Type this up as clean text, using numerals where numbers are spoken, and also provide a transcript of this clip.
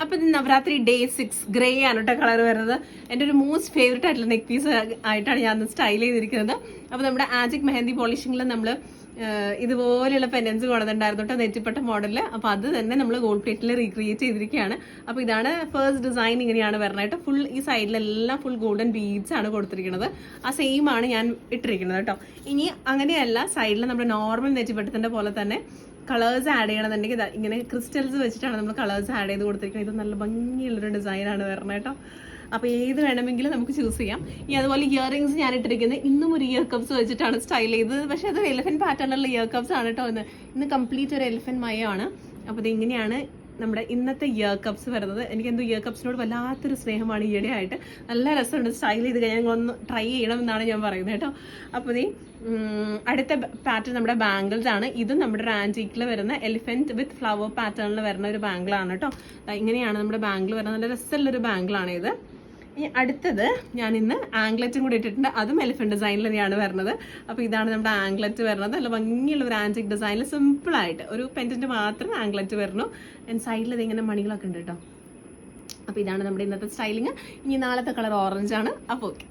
അപ്പൊ ഇത് Navaratri day 6 grey ആണ് കേട്ടോ കളർ വരുന്നത്. എൻ്റെ ഒരു മോസ്റ്റ് ഫേവറേറ്റ് ആയിട്ടുള്ള നെക്ക് പീസ് ആയിട്ടാണ് ഞാൻ സ്റ്റൈൽ ചെയ്തിരിക്കുന്നത്. അപ്പൊ നമ്മുടെ ആജിക് മെഹന്തി പോളിഷിംഗിൽ നമ്മൾ ഇതുപോലെയുള്ള പെൻഡൻസ് കൊണ്ടുവന്നിട്ടുണ്ടായിരുന്നു കേട്ടോ, നെറ്റിപ്പട്ട മോഡലിൽ. അപ്പൊ അത് തന്നെ നമ്മൾ ഗോൾഡ് പ്ലേറ്റിൽ റീക്രിയേറ്റ് ചെയ്തിരിക്കുകയാണ്. അപ്പൊ ഇതാണ് ഫസ്റ്റ് ഡിസൈൻ, ഇങ്ങനെയാണ് വരുന്നത്. ഫുൾ ഈ സൈഡിലെല്ലാം ഫുൾ ഗോൾഡൻ ബീഡ്സ് ആണ് കൊടുത്തിരിക്കുന്നത്. ആ സെയിം ആണ് ഞാൻ ഇട്ടിരിക്കുന്നത് കേട്ടോ. ഇനി അങ്ങനെയല്ല, സൈഡിൽ നമ്മുടെ നോർമൽ നെറ്റിപ്പട്ടത്തിന്റെ പോലെ തന്നെ കളേഴ്സ് ആഡ് ചെയ്യണമെന്നുണ്ടെങ്കിൽ ഇങ്ങനെ ക്രിസ്റ്റൽസ് വെച്ചിട്ടാണ് നമ്മൾ കളേഴ്സ് ആഡ് ചെയ്ത് കൊടുത്തിരിക്കുന്നത്. ഇത് നല്ല ഭംഗിയുള്ളൊരു ഡിസൈനാണ് വരുന്നത് കേട്ടോ. അപ്പോൾ ഏത് വേണമെങ്കിലും നമുക്ക് ചൂസ് ചെയ്യാം. ഇനി അതുപോലെ ഇയർ റിങ്സ് ഞാൻ ഇട്ടിരിക്കുന്നത് ഇന്നും ഒരു ഇയർ കപ്സ് വെച്ചിട്ടാണ് സ്റ്റൈൽ ചെയ്തത്. പക്ഷേ അത് എലിഫന്റ് പാറ്റേണിലുള്ള ഇയർ കപ്സ് ആണ് കേട്ടോ. ഇന്ന് കംപ്ലീറ്റ് ഒരു എലിഫന്റ് മയമാണ്. അപ്പോൾ ഇത് ഇങ്ങനെയാണ് നമ്മുടെ ഇന്നത്തെ ഇയർ കപ്സ് വരുന്നത്. എനിക്കെന്തോ ഇയർ കപ്സിനോട് വല്ലാത്തൊരു സ്നേഹമാണ് ഈയിടെ ആയിട്ട്. നല്ല രസമുണ്ട് സ്റ്റൈൽ ചെയ്ത് കഴിഞ്ഞാൽ ഞങ്ങളൊന്ന് ട്രൈ ചെയ്യണം എന്നാണ് ഞാൻ പറയുന്നത് കേട്ടോ. അപ്പോൾ അടുത്ത പാറ്റേൺ നമ്മുടെ ബാംഗിൾസ് ആണ്. ഇതും നമ്മുടെ ഒരു ആൻറ്റീക്കിൽ വരുന്ന എലിഫന്റ് വിത്ത് ഫ്ലവർ പാറ്റേണിൽ വരുന്ന ഒരു ബാംഗിളാണ് കേട്ടോ. ഇങ്ങനെയാണ് നമ്മുടെ ബാംഗിൾ വരുന്നത്. നല്ല രസമുള്ളൊരു ബാംഗിളാണ് ഇത്. ഇനി അടുത്തത് ഞാൻ ഇന്ന് ആംഗ്ലറ്റും കൂടി ഇട്ടിട്ടുണ്ട്. അതും എലിഫന്റ് ഡിസൈനിൽ തന്നെയാണ് വരുന്നത്. അപ്പോൾ ഇതാണ് നമ്മുടെ ആംഗ്ലറ്റ് വരുന്നത്. നല്ല ഭംഗിയുള്ള ഒരു ആൻറ്റിക് ഡിസൈനിൽ സിമ്പിളായിട്ട് ഒരു പെൻഡന്റ് മാത്രം ആംഗ്ലറ്റ് വരുന്നു. സൈഡിൽ ഇതിങ്ങനെ മണികളൊക്കെ ഉണ്ട് കേട്ടോ. അപ്പോൾ ഇതാണ് നമ്മുടെ ഇന്നത്തെ സ്റ്റൈലിങ്. ഇനി നാളത്തെ കളർ ഓറഞ്ച് ആണ്. അപ്പോൾ ഓക്കെ.